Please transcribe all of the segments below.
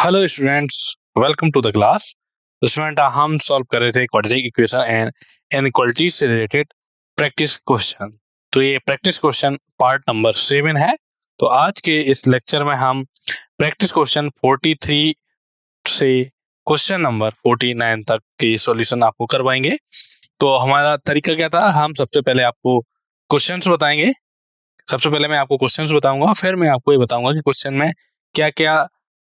Hello students, welcome to the class. तो student हम solve कर रहे थे क्वाड्रेटिक इक्वेशन एंड इनइक्वालिटी से रिलेटेड प्रैक्टिस क्वेश्चन। तो ये प्रैक्टिस क्वेश्चन पार्ट नंबर 7 है। तो आज के इस लेक्चर में हम प्रैक्टिस क्वेश्चन 43 से क्वेश्चन नंबर 49 तक की सॉल्यूशन आपको करवाएंगे। तो हमारा तरीका क्या था, हम सबसे पहले आपको क्वेश्चंस बताएंगे। सबसे पहले मैं आपको क्वेश्चंस बताऊंगा, फिर मैं आपको ये बताऊंगा कि क्वेश्चन में क्या क्या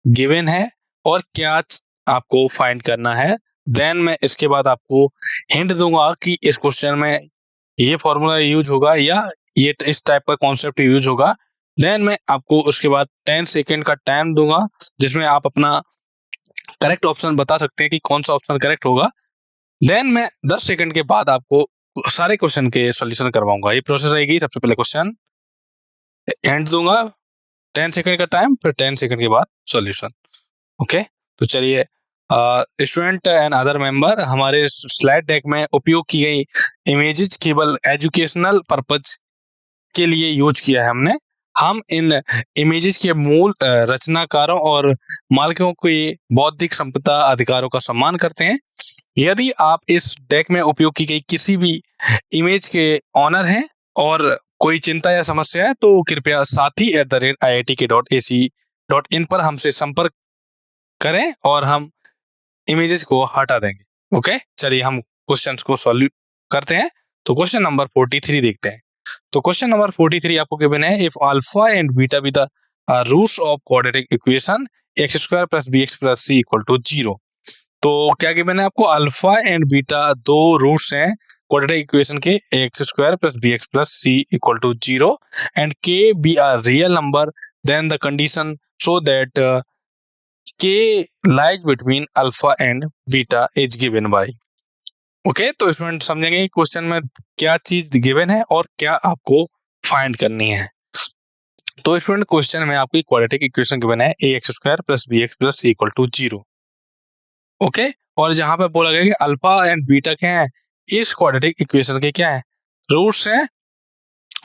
गिवन है और क्या आपको फाइंड करना है। देन मैं इसके बाद आपको हिंट दूंगा कि इस क्वेश्चन में ये फॉर्मूला यूज होगा या ये इस टाइप का कॉन्सेप्ट यूज होगा। देन मैं आपको उसके बाद 10 सेकेंड का टाइम दूंगा जिसमें आप अपना करेक्ट ऑप्शन बता सकते हैं कि कौन सा ऑप्शन करेक्ट होगा। देन मैं 10 सेकेंड के बाद आपको सारे क्वेश्चन के सॉल्यूशन करवाऊंगा। ये प्रोसेस रहेगी। सबसे पहले क्वेश्चन हिंट दूंगा, 10 सेकेंड का टाइम, फिर 10 सेकेंड के बाद सॉल्यूशन। ओके, तो चलिए स्टूडेंट एंड अदर मेंबर, हमारे स्लाइड डेक में उपयोग की गई इमेजेस केवल एजुकेशनल पर्पज के लिए यूज किया है हमने। हम इन इमेजेस के मूल रचनाकारों और मालिकों की बौद्धिक संपदा अधिकारों का सम्मान करते हैं। यदि आप इस डेक में उपयोग की गई किसी भी इमेज के ऑनर हैं और कोई चिंता या समस्या है तो कृपया sathi@iitk.ac.in पर हमसे संपर्क करें और हम इमेजेस को हटा देंगे। ओके, चलिए हम क्वेश्चंस को सॉल्व करते हैं। तो क्वेश्चन नंबर 43 देखते हैं। तो क्वेश्चन नंबर 43 आपको गिवन है, if alpha and beta be the roots of quadratic equation x square plus bx plus c equal to 0। तो क्या गिवन है आपको, अल्फा एंड बीटा दो रूट्स हैं क्वाड्रेटिक इक्वेशन के, x square plus bx plus c equal to 0 and k be are real number, then the condition so that k lies between alpha and beta is given by। Okay, तो student समझेंगे question में क्या चीज given है और क्या आपको find करनी है। तो स्टूडेंट क्वेश्चन में आपकी क्वाड्रेटिक इक्वेशन गिवन है ax square plus bx plus c equal to 0। Okay, और जहां पे बोला गया कि अल्फा एंड बीटा क्या है, इस क्वाड्रेटिक इक्वेशन के क्या है, रूट्स हैं,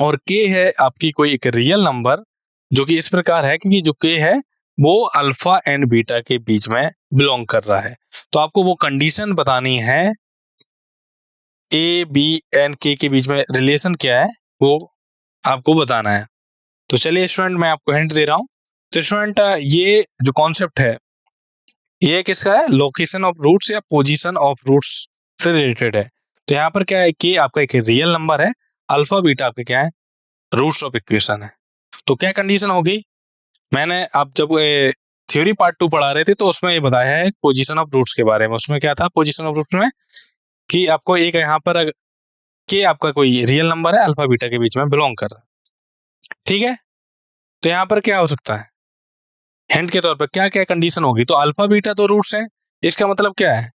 और k है आपकी कोई एक रियल नंबर जो कि इस प्रकार है कि जो k है वो अल्फा एंड बीटा के बीच में बिलोंग कर रहा है। तो आपको वो कंडीशन बतानी है, ए बी एंड के बीच में रिलेशन क्या है वो आपको बताना है। तो चलिए स्टूडेंट, मैं आपको हिंट दे रहा हूं। तो स्टूडेंट ये जो कॉन्सेप्ट है ये किसका है, लोकेशन ऑफ रूट्स या पोजीशन ऑफ रूट्स से रिलेटेड है। तो यहाँ पर क्या है, के आपका एक रियल नंबर है, अल्फा बीटा आपके क्या है, रूट्स ऑफ इक्वेशन है। तो क्या कंडीशन होगी, मैंने आप जब थ्योरी पार्ट 2 पढ़ा रहे थे तो उसमें ये बताया है पोजीशन ऑफ रूट्स के बारे में। उसमें क्या था पोजीशन ऑफ रूट्स में कि आपको एक यहाँ पर के आपका कोई रियल नंबर है, अल्फा बीटा के बीच में बिलोंग कर रहा है। ठीक है, तो यहाँ पर क्या हो सकता है, हिंट के तौर पर क्या क्या कंडीशन होगी। तो अल्फा बीटा तो रूट्स हैं, इसका मतलब क्या है,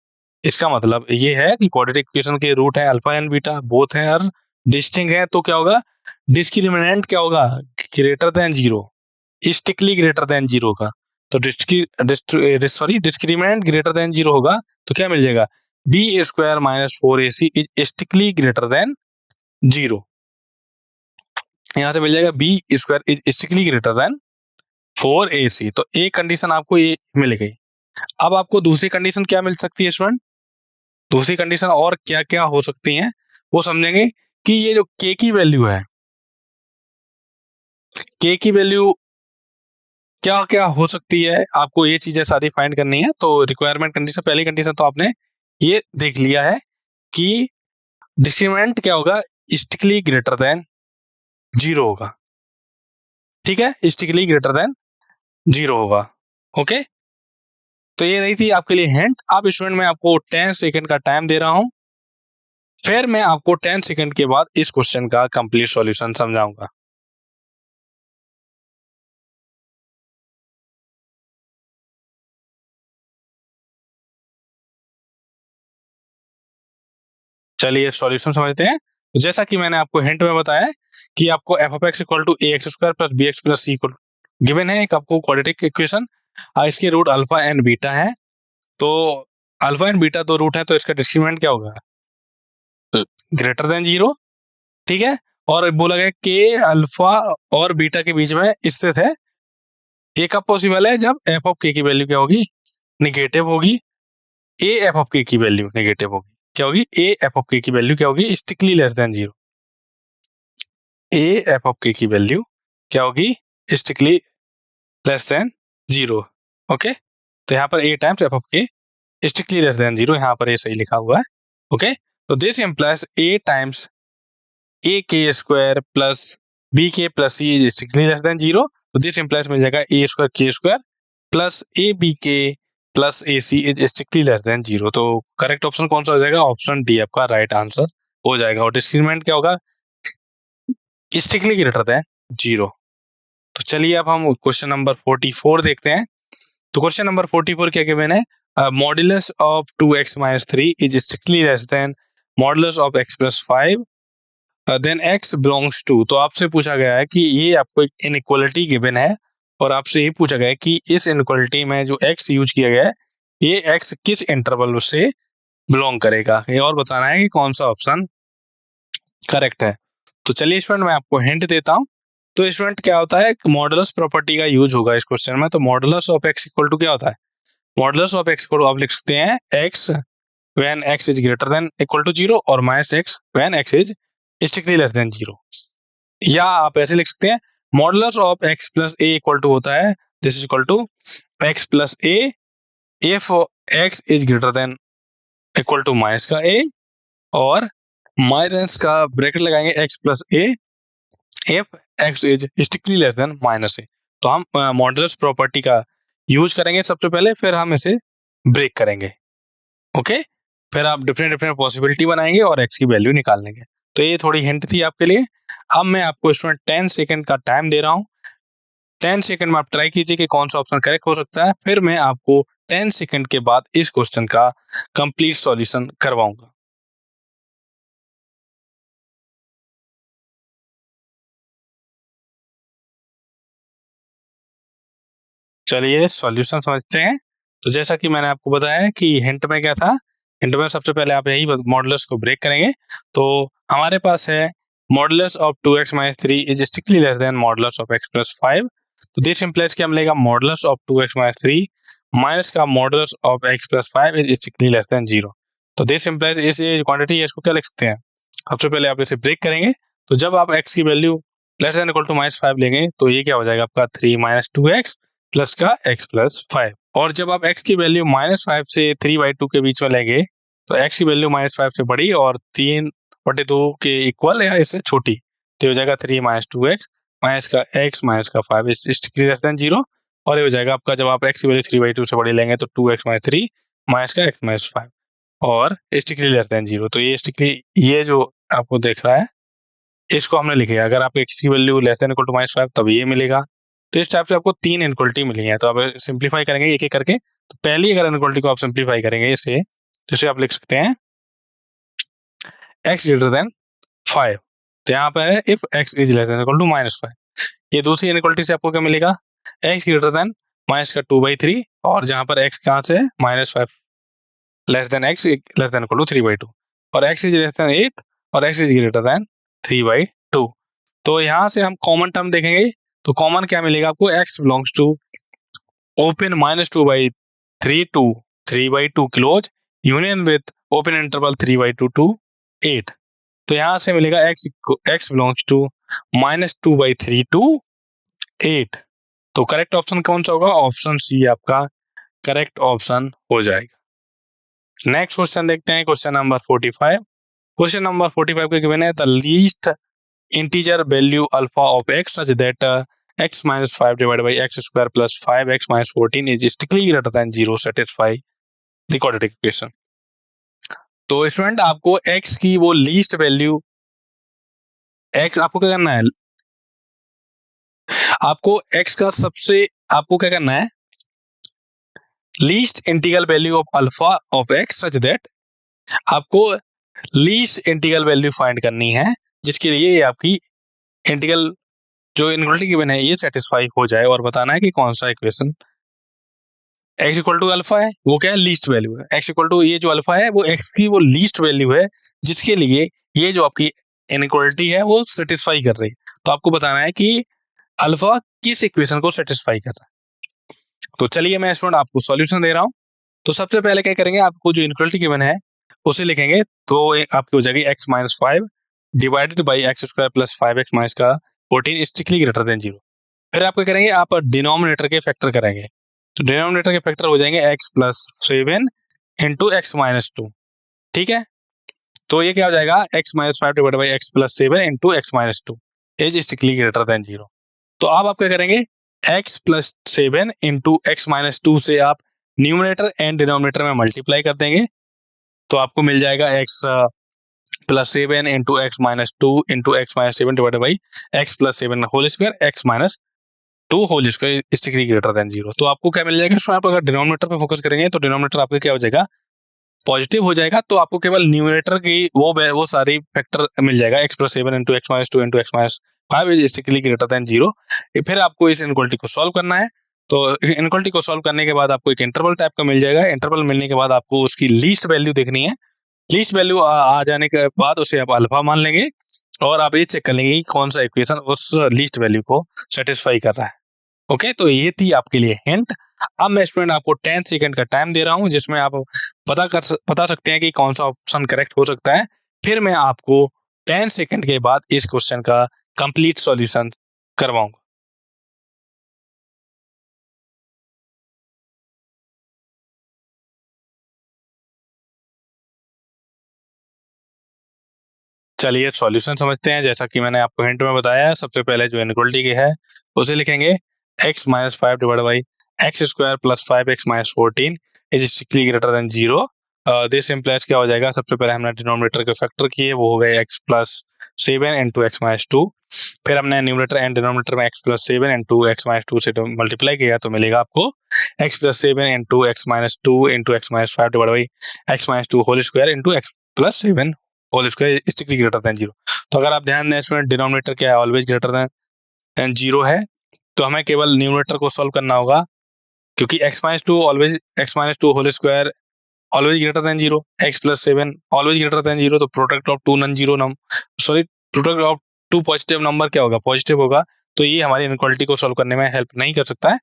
इसका मतलब ये है कि क्वाड्रेटिक इक्वेशन के रूट है अल्फा एंड बीटा, बोथ हैं और डिस्टिंक्ट है। तो क्या होगा, डिस्क्रिमिनेंट क्या होगा, greater than 0, strictly greater than 0 का। तो डिस्क्रिमिनेंट ग्रेटर देन 0 होगा तो क्या मिल जाएगा, b square minus 4ac is strictly greater than 0। यहां से मिल जाएगा b square is strictly greater than 4ac। तो एक कंडीशन आपको ये मिल गई। अब आपको दूसरी कंडीशन क्या मिल सकती है स्टूडेंट, दूसरी कंडीशन और क्या क्या हो सकती हैं वो समझेंगे कि ये जो k की वैल्यू है, k की वैल्यू क्या क्या हो सकती है, आपको ये चीजें सारी फाइंड करनी है। तो रिक्वायरमेंट कंडीशन, पहली कंडीशन तो आपने ये देख लिया है कि डिस्क्रिमिनेंट क्या होगा, स्ट्रिक्टली ग्रेटर देन 0 होगा। ठीक है, स्ट्रिक्टली ग्रेटर देन 0 होगा। ओके, तो ये नहीं थी आपके लिए हिंट। अब स्टूडेंट मैं आपको 10 सेकंड का टाइम दे रहा हूं, फिर मैं आपको 10 सेकंड के बाद इस क्वेश्चन का कंप्लीट सॉल्यूशन समझाऊंगा। चलिए सॉल्यूशन समझते हैं। तो जैसा कि मैंने आपको हिंट में बताया कि आपको f of x equal to a x square plus b x plus c equal given है, एक आपको क्वाड्रेटिक इक्वेशन, इसके रूट अल्फा एंड बीटा है। तो अल्फा एंड बीटा दो रूट है तो इसका डिस्क्रिमिनेंट क्या होगा, ग्रेटर देन 0। ठीक है, और बोला गया के अल्फा और बीटा के बीच में स्थित है, ये कब पॉसिबल है? जब एफ ऑफ के की वैल्यू क्या होगी? निगेटिव होगी। ए एफ ऑफ के की वैल्यू नेगेटिव होगी। क्या होगी? ए एफ ऑफ के की वैल्यू क्या होगी? Strictly less than zero. A f of k की वैल्यू क्या होगी? Strictly less than zero. Okay, तो यहाँ पर a times f of k strictly less than zero, यहाँ पर ये सही लिखा हुआ है। ओके, तो this implies a times a k square plus b k plus c is strictly less than zero. तो दिस इम्प्लाइज मिल जाएगा ए square k square plus A B k plus a c is strictly less than zero. तो correct option कौन सा हो जाएगा? Option d आपका right answer हो जाएगा। और डिस्क्रिमिनेंट क्या होगा? Strictly greater than zero. तो चलिए अब हम क्वेश्चन नंबर 44 देखते हैं। तो क्वेश्चन नंबर 44 क्या गिवन है? Modulus of 2x minus 3 is strictly less than modulus of x plus 5 then x belongs to. तो आपसे पूछा गया है कि ये आपको एक इनइक्वालिटी गिवन है और आपसे ये पूछा गया है कि इस इनइक्वालिटी में जो x यूज किया गया है ये x किस इंटरवल से बिलोंग करेगा, ये और बताना है कि कौन सा ऑप्शन करेक्ट है। तो चलिए स्टूडेंट मैं आपको हिंट देता हूं। तो स्टूडेंट क्या होता है? मॉडुलस प्रॉपर्टी का यूज होगा इस क्वेश्चन में। तो modulus of x equal to क्या होता है? मॉडुलस ऑफ x को आप लिख सकते हैं x when x is greater than equal to zero और minus x when x is strictly less than zero. या आप ऐसे लिख सकते हैं modulus of x plus a equal to होता है this is equal to x plus a if x is greater than equal to minus का a और माइनस का ब्रैकेट लगाएंगे x plus a if x is strictly less than minus a। तो हम modulus property का use करेंगे सबसे पहले, फिर हम इसे ब्रेक करेंगे। ओके, फिर आप डिफरेंट पॉसिबिलिटी बनाएंगे और x की वैल्यू निकाल लेंगे। तो ये थोड़ी हिंट थी आपके लिए। अब मैं आपको स्टूडेंट 10 सेकंड का टाइम दे रहा हूँ। 10 सेकंड में आप ट्राई कीजिए कि कौन सा ऑप्शन करेक्ट हो सकता है, फिर मैं आपको 10 सेकंड के बाद इस क्वेश्चन का कंप्लीट सॉल्यूशन करवाऊंगा। चलिए सॉल्यूशन समझते हैं। तो जैसा कि मैंने आपको बताया कि हिंट में क्या था, हिंट में सबसे पहले आप यही मॉडुलस को ब्रेक करेंगे। तो हमारे पास है modulus of 2x minus 3 is strictly less than modulus of x plus 5। तो दिस इंप्लाइज क्या मिलेगा? Modulus of 2x minus 3 minus का modulus of x plus 5 is strictly less than zero. तो दिस इंप्लाइज इस क्वांटिटी है, इसको क्या लिख सकते हैं? सबसे पहले आप इसे ब्रेक करेंगे। तो जब आप x की value less than equal to minus 5 लेंगे तो ये क्या हो जाएगा आपका 3 माइनस 2x प्लस का x प्लस 5। और जब आप x की वैल्यू माइनस 5 से 3/2 के बीच में लेंगे तो x की वैल्यू माइनस 5 से बड़ी और 3/2 के इक्वल या इससे छोटी, तो हो जाएगा 3 माइनस 2x माइनस का x माइनस का 5 is strictly less than zero. और ये हो जाएगा आपका जब आप x की वैल्यू 3/2 से बड़ी लेंगे तो 2x माइनस 3 माइनस का x माइनस 5 और स्ट्रिक्टली लेस देन जीरो। तो ये स्ट्रिक्टली ये जो आपको देख रहा है इसको हमने लिखा है। अगर आप x की value less than equal to minus 5 तब ये मिलेगा। तो इस टाइप से आपको 3 इनइक्वालिटी मिली है। तो आप सिंप्लीफाई करेंगे एक एक करके। तो पहली अगर इनइक्वालिटी को आप सिंप्लीफाई करेंगे इसे, तो इसे आप लिख सकते हैं x ग्रेटर देन 5। तो यहाँ पर है if x is less than equal to minus 5। ये दूसरी इनइक्वालिटी से आपको क्या मिलेगा? x ग्रेटर देन माइनस का 2/3 और जहां पर x कहाँ से है? Minus 5 less than x less than equal to 3/2 और x इज लेस देन 8 और x इज ग्रेटर देन 3/2। तो यहाँ से हम कॉमन टर्म देखेंगे। तो कॉमन क्या मिलेगा आपको? x belongs to open minus 2/3 to 3/2 close union with open interval 3/2 to 8। तो यहाँ से मिलेगा x belongs to minus 2/3 to 8। तो करेक्ट ऑप्शन कौन सा होगा? ऑप्शन सी आपका करेक्ट ऑप्शन हो जाएगा। नेक्स्ट क्वेश्चन देखते हैं, क्वेश्चन नंबर 45। क्वेश्चन नंबर 45 के गिवन है the least integer value alpha of x such that x minus 5 divided by x square plus 5x minus 14 is strictly greater than 0 satisfy the quadratic equation। तो student आपको x की वो least value, x आपको क्या करना है? आपको x का सबसे आपको क्या करना है? Least integral value of alpha of x such that आपको लीस्ट इंटीग्रल वैल्यू फाइंड करनी है, जिसके लिए ये आपकी इंटीग्रल जो इनइक्वालिटी गिवन है ये सेटिस्फाई हो जाए और बताना है कि कौन सा equation x equal to alpha है, वो क्या है? लीस्ट वैल्यू है। x इक्वल टू ये जो अल्फा है वो x की वो लीस्ट वैल्यू है, जिसके लिए ये जो आपकी इनइक्वालिटी है वो सेटिस्फाई कर रही है। तो आपको बताना है कि अल्फा किस इक्वेशन को सेटिस्फाई कर रहा है। तो चलिए मैं स्टूडेंट आपको सॉल्यूशन दे रहा हूँ। तो सबसे पहले क्या करेंगे, आपको जो इनइक्वालिटी गिवन है उसे लिखेंगे। तो आपकी हो जाएगी x minus 5 divided by x square plus 5x minus का 14 स्ट्रिक्टली ग्रेटर देन 0। फिर आप क्या करेंगे, आप डिनोमिनेटर के फैक्टर करेंगे। तो डिनोमिनेटर के फैक्टर हो जाएंगे x plus 7 into x minus 2। ठीक है, तो ये क्या हो जाएगा, x minus 5 divided by x plus 7 into x minus 2 is strictly greater than 0। तो अब आप क्या करेंगे, x plus 7 into x minus 2 से आप न्यूमरेटर एंड डिनोमिनेटर में मल्टीप्लाई कर देंगे। तो आपको मिल जाएगा x plus 7 into x minus 2 into x minus 7 divided by x plus 7 whole square x minus 2 whole square strictly greater than 0। तो आपको क्या मिल जाएगा, आप अगर डिनोमिनेटर पे फोकस करेंगे तो डिनोमिनेटर आपका क्या हो जाएगा, पॉजिटिव हो जाएगा। तो आपको केवल न्यूमरेटर की वो सारी फैक्टर मिल जाएगा, x plus 7 into x minus 2 into x minus 5 is strictly greater than 0। फिर आपको इस इनइक्वालिटी को सॉल्व करना है। तो इनइक्वालिटी को सॉल्व करने के बाद आपको एक इंटरवल टाइप का मिल जाएगा। इंटरवल मिलने के बाद आपको उसकी लीस्ट वैल्यू देखनी है। लीस्ट वैल्यू आ जाने के बाद उसे आप अल्फा मान लेंगे और आप ये चेक कर लेंगे कि कौन सा इक्वेशन उस लीस्ट वैल्यू को सेटिस्फाई कर रहा है। ओके, तो ये थी आपके लिए हिंट। अब मैं स्टूडेंट आपको 10 सेकंड का टाइम दे रहा हूं जिसमें आप बता सकते हैं कि कौन सा ऑप्शन करेक्ट हो सकता है। फिर मैं आपको 10 सेकंड के बाद इस क्वेश्चन का कंप्लीट सॉल्यूशन करवाऊंगा। चलिए सॉल्यूशन समझते हैं। जैसा कि मैंने आपको हिंट में बताया है, सबसे पहले जो इनइक्वालिटी की है उसे लिखेंगे x minus 5 divide by x square plus 5x minus 14 is strictly greater than 0। This implies क्या हो जाएगा, सबसे पहले हमने डिनोमिनेटर के फैक्टर किए, वो हो गए x plus 7 into x minus 2। फिर हमने न्यूमरेटर एंड डिनोमिनेटर में x plus 7 into x minus 2 से मल्टीप्लाई किया, तो मिलेगा आपको x plus 7 into x minus 2 into x minus 5 divide by x minus 2 whole square into x plus 7 whole square strictly greater than 0। तो अगर आप ध्यान दें इसमें डिनोमिनेटर क्या है, ऑलवेज ग्रेटर देन 0 है। तो हमें केवल न्यूमरेटर को सॉल्व करना होगा, क्योंकि x minus 2 always x minus 2 whole square always greater than 0, x plus 7 always greater than 0। तो product of two non zero product of two positive number क्या होगा, पॉजिटिव होगा। तो ये हमारी इनइक्वालिटी को सॉल्व करने में हेल्प नहीं कर सकता है।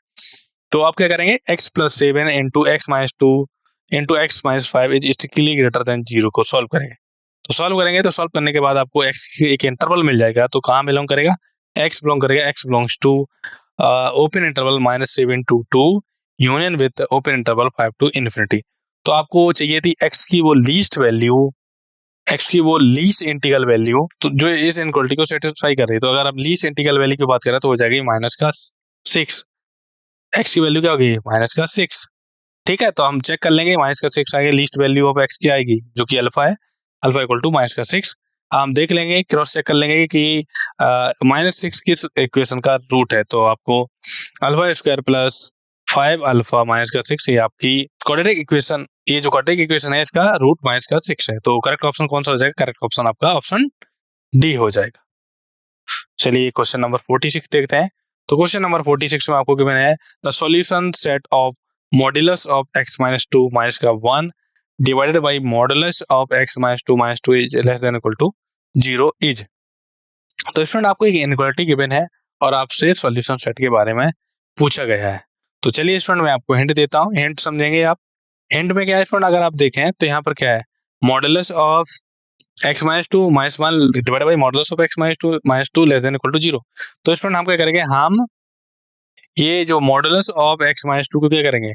तो आप क्या करेंगे, x plus 7 into x minus 2 into x minus 5 is strictly greater than 0 को सॉल्व करेंगे। तो सॉल्व करने के बाद आपको x एक इंटरवल मिल जाएगा। तो कहाँ बिलोंग करेगा, x बिलोंग करेगा, x belongs to open interval -7 to 2 union with open interval 5 to infinity. तो आपको चाहिए थी x की वो लीस्ट वैल्यू, x की वो लीस्ट इंटीग्रल वैल्यू, तो जो इस इनइक्वालिटी को सेटिस्फाई कर रही है। तो अगर आप लीस्ट इंटीग्रल वैल्यू की बात करें तो हो जाएगी माइनस का 6। x की वैल्यू क्या होगी, माइनस का 6। ठीक है, तो हम चेक कर लेंगे, माइनस का 6 आएगी, लीस्ट वैल्यू ऑफ x की आएगी जो कि अल्फा है, अल्फा इक्वल टू माइनस का 6। हम देख लेंगे, क्रॉस चेक कर लेंगे कि -6 किस इक्वेशन का रूट है। तो आपको alpha square plus 5 alpha minus का 6 ये आपकी क्वाड्रेटिक इक्वेशन, ये जो क्वाड्रेटिक इक्वेशन है इसका रूट माइनस का 6 है। तो करेक्ट ऑप्शन कौन सा हो जाएगा, करेक्ट ऑप्शन आपका ऑप्शन डी हो जाएगा। चलिए क्वेश्चन नंबर 46 देखते हैं। तो क्वेश्चन नंबर 46 में आपको गिवन है the solution set of modulus of x minus 2 minus का 1 divided by modulus of x minus 2 minus 2 is less than equal to 0 is. तो स्टूडेंट आपको एक इनइक्वालिटी गिवन है और आपसे सॉल्यूशन सेट के बारे में पूछा गया है। तो चलिए स्टूडेंट मैं आपको हिंट देता हूँ, हिंट समझेंगे आप। हिंट में क्या है स्टूडेंट, अगर आप देखें तो यहाँ पर क्या है, modulus of x minus 2 minus 1 divided by modulus of x minus 2 less than equal to 0। तो स्टूडेंट हम क्या करेंगे, हम ये जो मॉड्यूलस ऑफ x माइनस 2 को क्या करेंगे,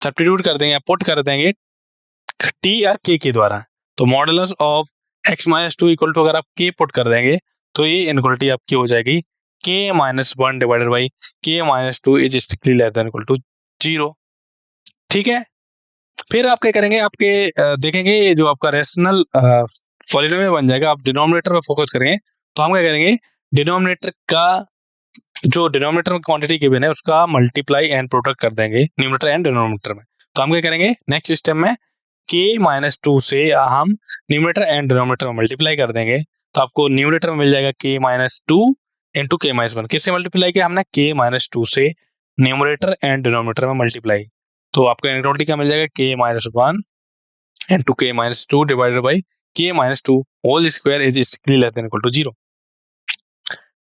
सब्स्टिट्यूट कर देंगे, पुट कर देंगे t या k के द्वारा। तो modulus of x minus 2 equal to अगर आप k पुट कर देंगे तो ये इनइक्वालिटी आपकी हो जाएगी k minus 1 divided by k minus 2 is strictly less than equal to 0। ठीक है, फिर आप क्या करेंगे, आपके देखेंगे ये जो आपका रेशनल पॉलिनोमियल बन जाएगा। आप डिनोमिनेटर पे फोकस करेंगे तो हम क्या करेंगे, डिनोमिनेटर का जो डिनोमिनेटर में क्वांटिटी गिवन है उसका मल्टीप्लाई एंड प्रोडक्ट कर देंगे न्यूमरेटर एंड डिनोमिनेटर में। तो हम क्या करेंगे, नेक्स्ट स्टेप में k माइनस 2 से हम न्यूमरेटर एंड डिनोमिनेटर में मल्टीप्लाई कर देंगे। तो आपको न्यूमरेटर में मिल जाएगा k minus 2 into k minus 1। किससे मल्टीप्लाई किया हमने, k माइनस 2 से न्यूमरेटर एंड डिनोमिनेटर में मल्टीप्लाई। तो आपको इनइक्वालिटी क्या मिल जाएगा, k minus 1 into k minus 2 divided by k minus 2 whole square is strictly less than equal to 0।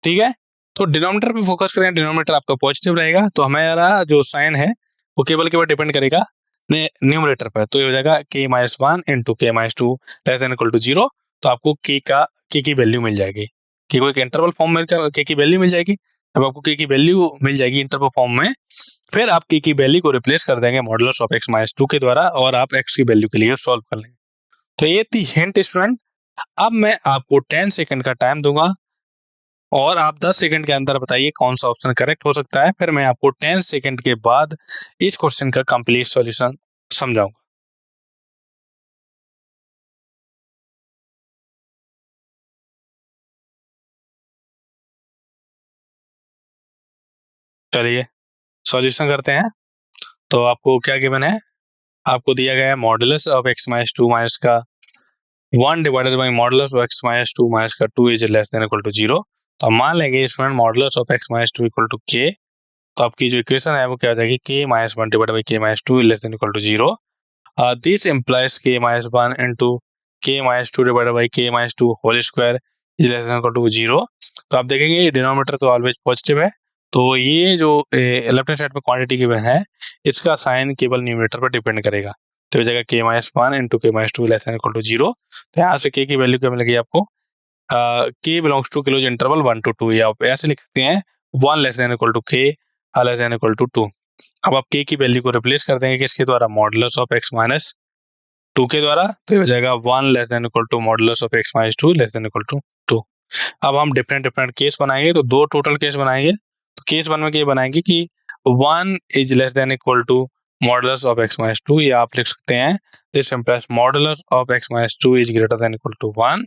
ठीक है, तो डिनोमिनेटर पे फोकस करें, डिनोमिनेटर आपका पॉजिटिव रहेगा। तो हमारा जो साइन है वो केवल केवल डिपेंड करेगा न्यूमरेटर पर। तो ये हो जाएगा k minus one into k minus two less than equal to zero. तो आपको k की वैल्यू मिल जाएगी, k को एक इंटरवल फॉर्म में k की वैल्यू मिल जाएगी। अब आपको k की वैल्यू मिल जाएगी इंटरवल फॉर्म में, फिर आप k की वैल्यू को रिप्लेस कर देंगे modulus of x minus two के द्वारा और आप x की वैल्यू के लिए सॉल्व कर लेंगे। तो ये थी हिंट स्टूडेंट। अब मैं आपको 10 सेकंड का टाइम दूंगा और आप 10 सेकंड के अंदर बताइए कौन सा ऑप्शन करेक्ट हो सकता है। फिर मैं आपको 10 सेकंड के बाद इस क्वेश्चन का कंप्लीट सॉल्यूशन समझाऊंगा। चलिए सॉल्यूशन करते हैं। तो आपको क्या गिवन है, आपको दिया गया है modulus of x minus two minus का 1 divided by modulus of x minus two minus का 2 is less than equal to 0। तो हम मान लेंगे student modulus of x minus two equal to k। तो आपकी जो इक्वेशन है वो क्या हो जाएगी, k minus one divided by k minus two less than equal to 0। This implies k minus 1 into k minus 2 divided by k minus 2 whole square is less than equal to 0। तो आप देखेंगे ये denominator तो always positive है, तो ये जो left hand side में क्वांटिटी गिवन है इसका साइन केवल न्यूमरेटर पर डिपेंड करेगा। तो ये जगह k minus one into k minus two less than equal to 0। तो यहाँ से k की वैल्यू क्या मिलेगी आपको, k belongs to close interval 1 to 2, या आप ऐसे लिख सकते हैं 1 less than equal to k less than equal to 2। अब आप k की वैल्यू को रिप्लेस कर देंगे किसके द्वारा, modulus of x minus two के द्वारा। तो ये हो जाएगा 1 less than equal to modulus of x minus two less than equal to 2। अब हम डिफरेंट डिफरेंट केस बनाएंगे, तो दो टोटल केस बनाएंगे। तो केस वन में ये बनाएंगे कि 1 is less than equal to modulus of x minus two, या आप लिख सकते हैं this implies modulus of x minus two is greater than equal to 1।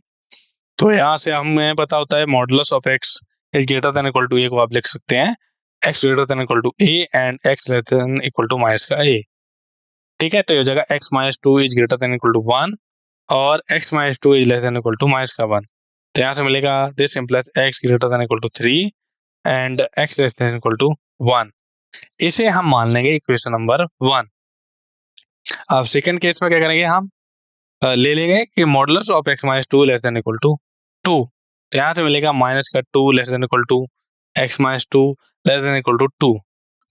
तो यहाँ से हमें पता होता है modulus of x is greater than equal to a को आप लिख सकते हैं x greater than equal to a and x less than equal to minus का a। ठीक है, तो ये हो जाएगा x minus two is greater than equal to 1 और x minus two is less than equal to minus का 1। तो यहाँ से मिलेगा this implies x greater than equal to 3 and x less than equal to 1। इसे हम मान लेंगे इक्वेशन नंबर 1। अब सेकंड केस में क्या करेंगे, हम ले लेंगे कि modulus of x minus two less than equal to 2। तो यहाँ से मिलेगा माइनस का 2 less than equal to x minus two less than equal to 2।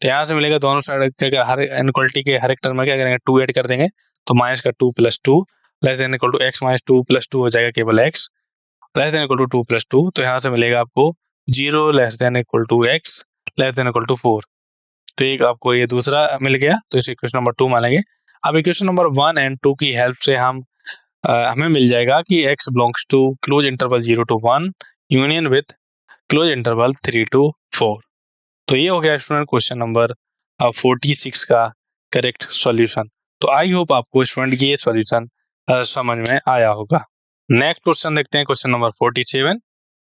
तो यहाँ से मिलेगा दोनों साइड हर इनइक्वालिटी के हर एक टर्म में क्या करेंगे 2 ऐड कर देंगे। तो माइनस का 2 plus 2 less than equal to x minus 2 plus 2 हो जाएगा केवल x less than equal to 2 plus 2। तो यहाँ से मिलेगा आपको 0 less than equal to x less than equal to 4। तो एक आपको ये दूसरा मिल गया, तो इसे इक्वेशन नंबर 2 मानेंगे। अब इक्वेशन नंबर 1 एंड 2 की हेल्प से हमें मिल जाएगा कि x belongs to close interval 0 to 1 union with close interval 3 to 4। तो ये हो गया स्टूडेंट क्वेश्चन नंबर 46 का करेक्ट सॉल्यूशन। तो आई होप आपको स्टूडेंट ये सॉल्यूशन समझ में आया होगा। नेक्स्ट क्वेश्चन देखते हैं, क्वेश्चन नंबर 47।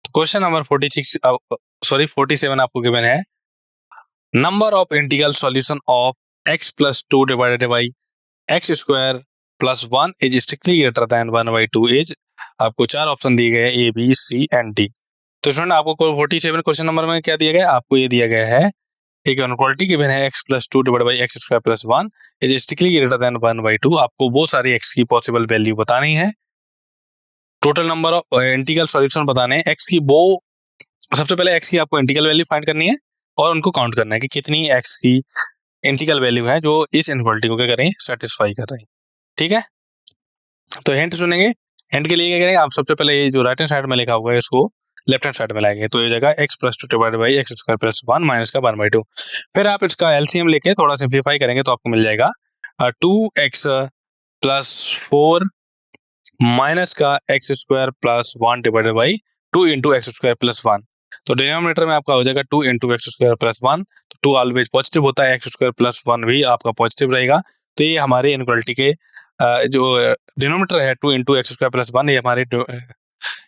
तो क्वेश्चन नंबर 47 आपको गिवन है number of integral solution of x plus two divided by x square plus 1 is strictly greater than 1/2 is. आपको चार ऑप्शन दिए गए a B c and d. तो स्टूडेंट आपको 47 क्वेश्चन नंबर में क्या दिया गया, आपको ये दिया गया है एक इनइक्वालिटी गिवन है x plus two divided by x square plus 1 is strictly greater than 1/2। आपको वो सारी x की पॉसिबल वैल्यू बतानी है, total number of integral solution बताने हैं x की। वो सबसे पहले x की आपको इंटीग्रल वैल्यू फाइंड करनी है और उनको काउंट करना है कि कितनी x की इंटीग्रल वैल्यू है जो इस इनइक्वालिटी को क्या करें सेटिस्फाई कर रहे हैं। ठीक है, तो हिंट सुनेंगे। हिंट के लिए क्या करेंगे, आप सबसे पहले ये जो राइट हैंड साइड में लिखा हुआ है इसको लेफ्ट हैंड साइड में लाएंगे। तो ये जगह x plus two divided by x square plus 1 minus का 1/2। फिर आप इसका एलसीएम लेके थोड़ा सिंप्लीफाई करेंगे तो आपको मिल जाएगा 2x प्लस 4 माइनस का x square plus 1 divided by 2 into x square plus 1। तो डिनोमिनेटर में आपका हो जाएगा 2 इंटू एक्स स्क्वायर प्लस 1। तो 2 ऑलवेज पॉजिटिव होता है, एक्स स्क्वायर प्लस 1 भी आपका पॉजिटिव रहेगा। तो ये हमारे इनइक्वालिटी के जो डिनोमिनेटर है 2 इंटू एक्स स्क्वायर प्लस 1, ये हमारे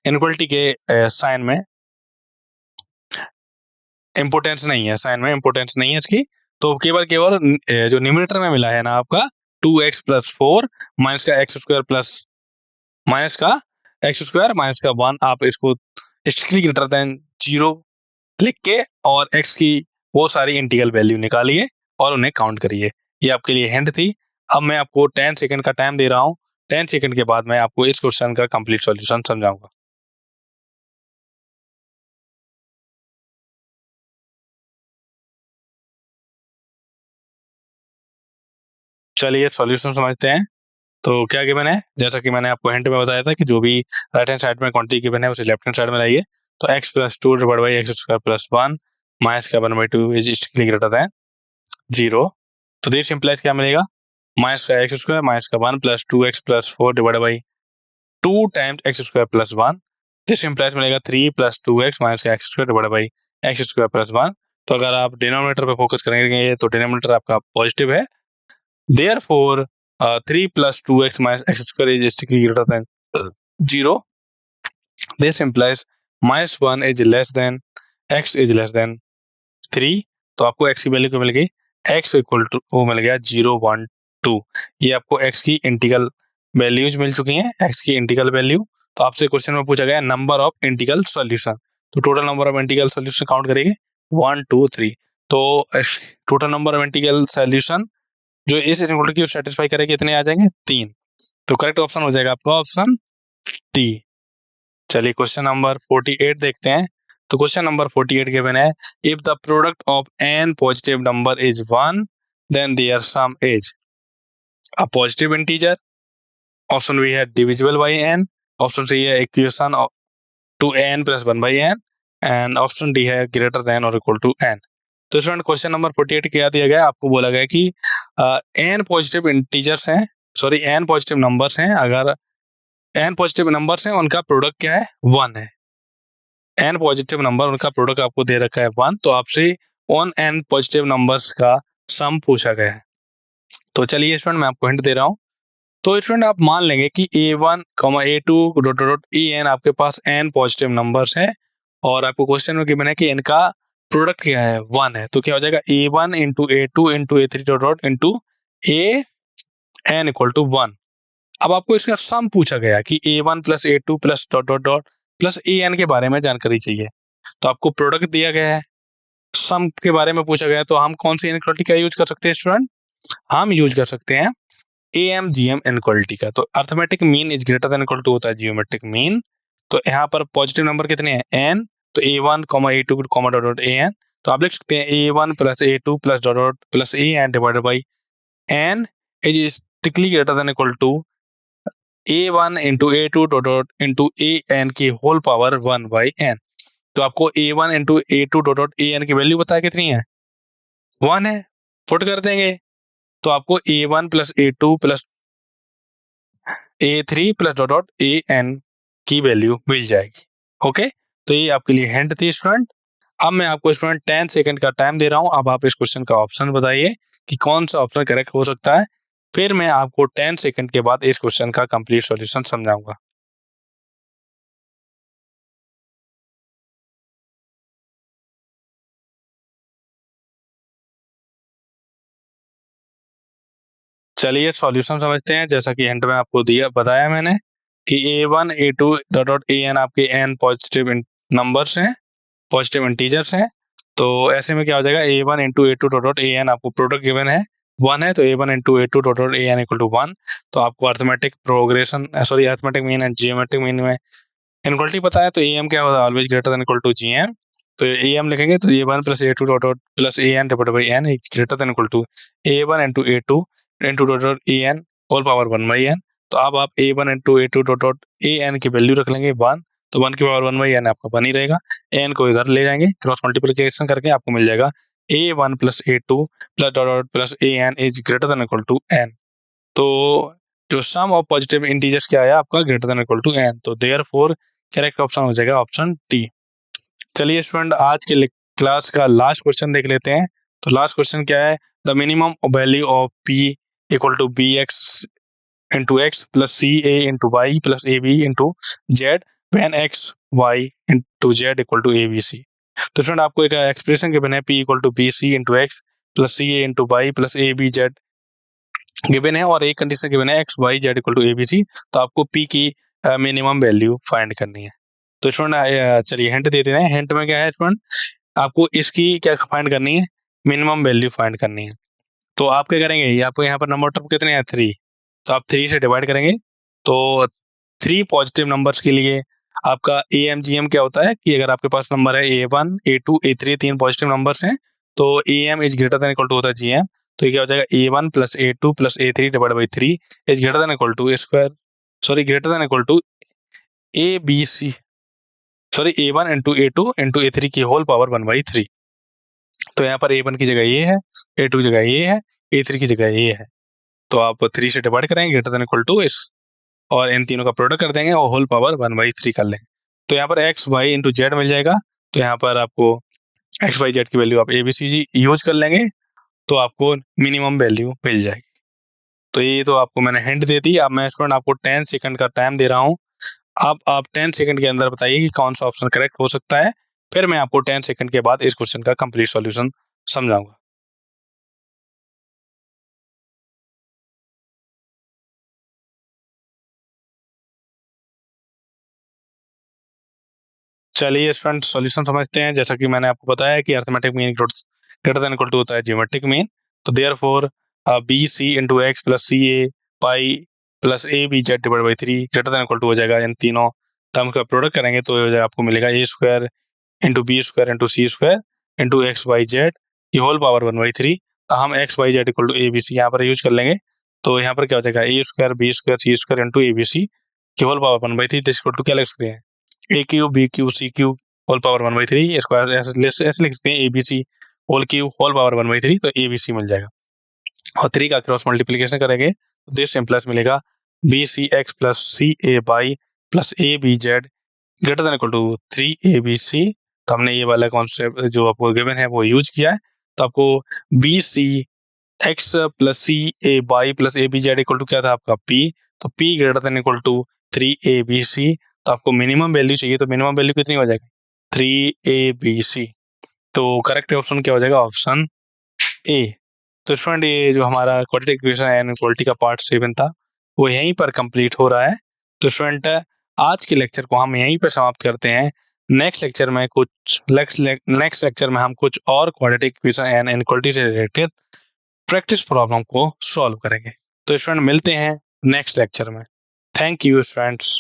इनइक्वालिटी के साइन में इंपोर्टेंस नहीं है, साइन में इंपोर्टेंस नहीं है इसकी। तो केवल केवल जो न्यूमरेटर में मिला है ना आपका 2x प्लस 4 माइनस का एक्स स्क्वायर प्लस माइनस का एक्स स्क्वायर माइनस का 1, आप इसको स्ट्रिक्टली ग्रेटर देन 0 लिख के और x की वो सारी इंटीग्रल वैल्यू निकालिए और उन्हें काउंट करिए। ये आपके लिए हिंट थी। अब मैं आपको 10 सेकंड का टाइम दे रहा हूँ। 10 सेकंड के बाद मैं आपको इस क्वेश्चन का कंप्लीट सॉल्यूशन समझाऊंगा। चलिए सॉल्यूशन समझते हैं। तो क्या गिवन है, जैसा कि मैंने आपको हिंट में बताया था कि जो भी राइट हैंड साइड में क्वांटिटी गिवन है उसे लेफ्ट हैंड साइड में लाइए। तो x + 2 divide by x square plus 1 minus का 1/2 इज स्ट्रिक्टली ग्रेटर देन 0। तो दिस इंप्लाइज क्या मिलेगा, माइनस का x स्क्वायर माइनस का 1 + 2x + 4 divide by 2 times x square plus 1। This implies मिलेगा 3 + 2x माइनस का x square divide by x square plus 1। तो अगर आप डिनोमिनेटर पे फोकस करेंगे तो डिनोमिनेटर आपका पॉजिटिव है, therefore 3 + 2x minus x square is strictly greater than 0. This implies -1 is less than x is less than 3। तो आपको x की वैल्यू क्या मिल गई, x इक्वल टू वो मिल गया 0, 1, 2। ये आपको x की इंटीग्रल वैल्यूज मिल चुकी हैं, x की इंटीग्रल वैल्यू। तो आपसे क्वेश्चन में पूछा गया नंबर ऑफ इंटीग्रल सॉल्यूशन। तो total number of integral solution count करेंगे 1, 2, 3। तो total number of integral solution जो इस इनइक्वालिटी को सेटिस्फाई करेगा कितने आ जाएंगे, 3। तो करेक्ट ऑप्शन हो जाएगा आपका ऑप्शन डी। चलिए क्वेश्चन नंबर 48 देखते हैं। तो क्वेश्चन नंबर 48 गिवन है, if the product of n positive number is 1 then their sum is a positive integer. Option B है divisible by n, option C है equation to n + 1/n and option D है greater than और equal to n। तो student question number 48 क्या दिया गया, आपको बोला गया कि n पॉजिटिव इंटीजर्स हैं, सॉरी n पॉजिटिव नंबर्स हैं। अगर n पॉजिटिव नंबर्स हैं उनका प्रोडक्ट क्या है, 1 है। n पॉजिटिव नंबर उनका प्रोडक्ट आपको दे रखा है 1। तो आपसे उन n पॉजिटिव नंबर्स का सम पूछा गया है। तो चलिए स्टूडेंट मैं आपको हिंट दे रहा हूँ। तो स्टूडेंट आप मान लेंगे कि a1, a2 an आपके पास n पॉजिटिव नंबर्स हैं और आपको क्वेश्चन में गिवन है कि इनका प्रोडक्ट क्या है, 1 है। तो क्या हो जाएगा, a1 × a2 × a3 into an equal to 1। अब आपको इसका सम पूछा गया कि a1 + a2 + an के बारे में जानकारी चाहिए। तो आपको प्रोडक्ट दिया गया है, सम के बारे में पूछा गया है, तो हम कौन सी इनइक्वालिटी का यूज कर सकते हैं स्टूडेंट, हम यूज कर सकते हैं AMGM इनइक्वालिटी का। तो arithmetic mean is greater than equal to होता है जियोमेट्रिक मीन। तो यहाँ पर पॉजिटिव नंबर कितने हैं, n। तो a1, a2 an। तो आप लिख सकते हैं a1 + a2 + an divided by n is strictly greater than equal to a1 × a2 an की होल पावर 1/n। तो आपको a1 × a2 an की वैल्यू बताया कितनी है, 1 है। पुट कर देंगे तो आपको a1 + a2 + a3 + an की वैल्यू मिल जाएगी। ओके, तो ये आपके लिए हिंट थी स्टूडेंट। अब मैं आपको स्टूडेंट 10 सेकंड का टाइम दे रहा हूं। अब आप इस क्वेश्चन का ऑप्शन बताइए कि कौन सा ऑप्शन करेक्ट हो सकता है, फिर मैं आपको 10 सेकंड के बाद इस क्वेश्चन का कंप्लीट सॉल्यूशन समझाऊंगा। चलिए सॉल्यूशन समझते हैं। जैसा कि हिंट में आपको दिया बताया मैंने कि a1 a2 an आपके n पॉजिटिव नंबर्स हैं, पॉजिटिव इंटीजर्स हैं। तो ऐसे में क्या हो जाएगा, a1 × a2 an आपको प्रोडक्ट गिवन है 1 है। तो a1 × a2 an equal to 1। तो आपको arithmetic progression sorry arithmetic mean and geometric mean में इनइक्वालिटी पता है। तो am क्या होता है, always greater than equal to gm। तो am लिखेंगे तो a1 + a2 + an divided by n is greater than equal to a1 × a2 × an whole power 1/n। तो अब आप a1 × a2 an की वैल्यू रख लेंगे 1। तो 1 की पावर 1/n आपका बन ही रहेगा। n को इधर ले जाएंगे, क्रॉस मल्टीप्लिकेशन करके आपको मिल जाएगा a1 + a2 + an is greater than equal to n। तो जो सम ऑफ पॉजिटिव इंटीजर्स क्या है आपका, greater than equal to n। तो देयरफॉर करेक्ट ऑप्शन हो जाएगा ऑप्शन डी। चलिए स्टूडेंट आज के क्लास का लास्ट क्वेश्चन देख लेते हैं। तो लास्ट क्वेश्चन क्या है, the minimum value of p equal to bx into x plus ca into y plus ab into z when x y into z equal to abc। तो friend आपको एक expression given है p equal to bc into x plus ca into y plus abz given है और एक condition given है x y z equal to abc। तो आपको p की मिनिमम वैल्यू फाइंड करनी है। तो स्टूडेंट चलिए हिंट देते हैं। हिंट में क्या है स्टूडेंट, आपको इसकी क्या फाइंड करनी है, मिनिमम वैल्यू फाइंड करनी है। तो आप क्या करेंगे, ये आपको यहाँ पर नंबर टर्म कितने हैं, 3। तो आप 3 से डिवाइड करेंगे। तो 3 पॉजिटिव नंबर्स के लिए आपका AMGM क्या होता है कि अगर आपके पास नंबर है a1 a2 a3 3 positive numbers हैं तो AM is greater than equal to होता है GM। तो ये क्या हो जाएगा a1 plus a2 plus a3 divide by 3 is greater than equal to greater than equal to abc a1 into a2 into a3 की होल पावर 1/3। तो यहाँ पर a1 की जगह ये है, a2 की जगह ये है, a3 की जगह ये है। तो आप 3 से डिवाइड करेंगे ग्रेटर देन इक्वल टू इस, और इन तीनों का प्रोडक्ट कर देंगे और होल पावर 1/3 कर लेंगे। तो यहाँ पर एक्स वाई इंटू जेड मिल जाएगा। तो यहाँ पर आपको एक्स वाई जेड की वैल्यू आप एबीसी यूज कर लेंगे तो आपको मिनिमम वैल्यू मिल जाएगी। तो ये तो आपको मैंने हिंट दे दी। अब मैं स्टूडेंट आपको 10 सेकंड का टाइम दे रहा हूँ। अब आप 10 सेकंड के अंदर बताइए कि कौन सा ऑप्शन करेक्ट हो सकता है, फिर मैं आपको 10 सेकंड के बाद इस क्वेश्चन का कंप्लीट सॉल्यूशन समझाऊंगा। चलिए स्टूडेंट सॉल्यूशन समझते हैं। जैसा कि मैंने आपको बताया कि arithmetic mean greater than equal to होता है ज्योमेट्रिक मीन। तो therefore B C into x plus C A pi plus A B Z divide by 3 greater than equal to हो जाएगा। इन तीनों टर्म्स का प्रोडक्ट करेंगे तो हो जाएगा, आपको मिलेगा A square into B square into C square into X Y Z की होल पावर 1/3। हम X Y Z equal to A B C यहाँ पर यूज कर लेंगे। तो यहाँ पर क्या हो जाएगा ए square B square C square into A B C की होल पावर 1/3 इक्वल टू क्या लिख सकते हैं A cube B cube C cube whole power 1/3 square ऐसे लिख सकते हैं A B C whole cube whole power 1/3। तो ए बी सी मिल जाएगा और 3 का क्रॉस मल्टीप्लीकेशन करेंगे तो दिस सिंपलेस्ट मिलेगा B C X plus C A by plus A B Z greater than equal to 3abc। तो हमने ये वाला कॉन्सेप्ट जो आपको गिवन है वो यूज किया है। तो आपको B C X plus C A by plus A B Z equal to क्या था आपका p। तो p greater than equal to 3abc। तो आपको मिनिमम वैल्यू चाहिए, तो मिनिमम वैल्यू कितनी हो जाएगी 3abc। तो करेक्ट ऑप्शन क्या हो जाएगा ऑप्शन ए। तो स्टूडेंट ये जो हमारा क्वाड्रेटिक इक्वेशन एंड इक्वालिटी का पार्ट 7 था वो यहीं पर कंप्लीट हो रहा है। तो स्टूडेंट आज के लेक्चर को हम यहीं पर समाप्त करते हैं। नेक्स्ट लेक्चर में हम कुछ और क्वाड्रेटिक इक्वेशन एंड इनइक्वालिटी से रिलेटेड प्रैक्टिस प्रॉब्लम को सॉल्व करेंगे। तो स्टूडेंट मिलते हैं नेक्स्ट लेक्चर में। Thank you students.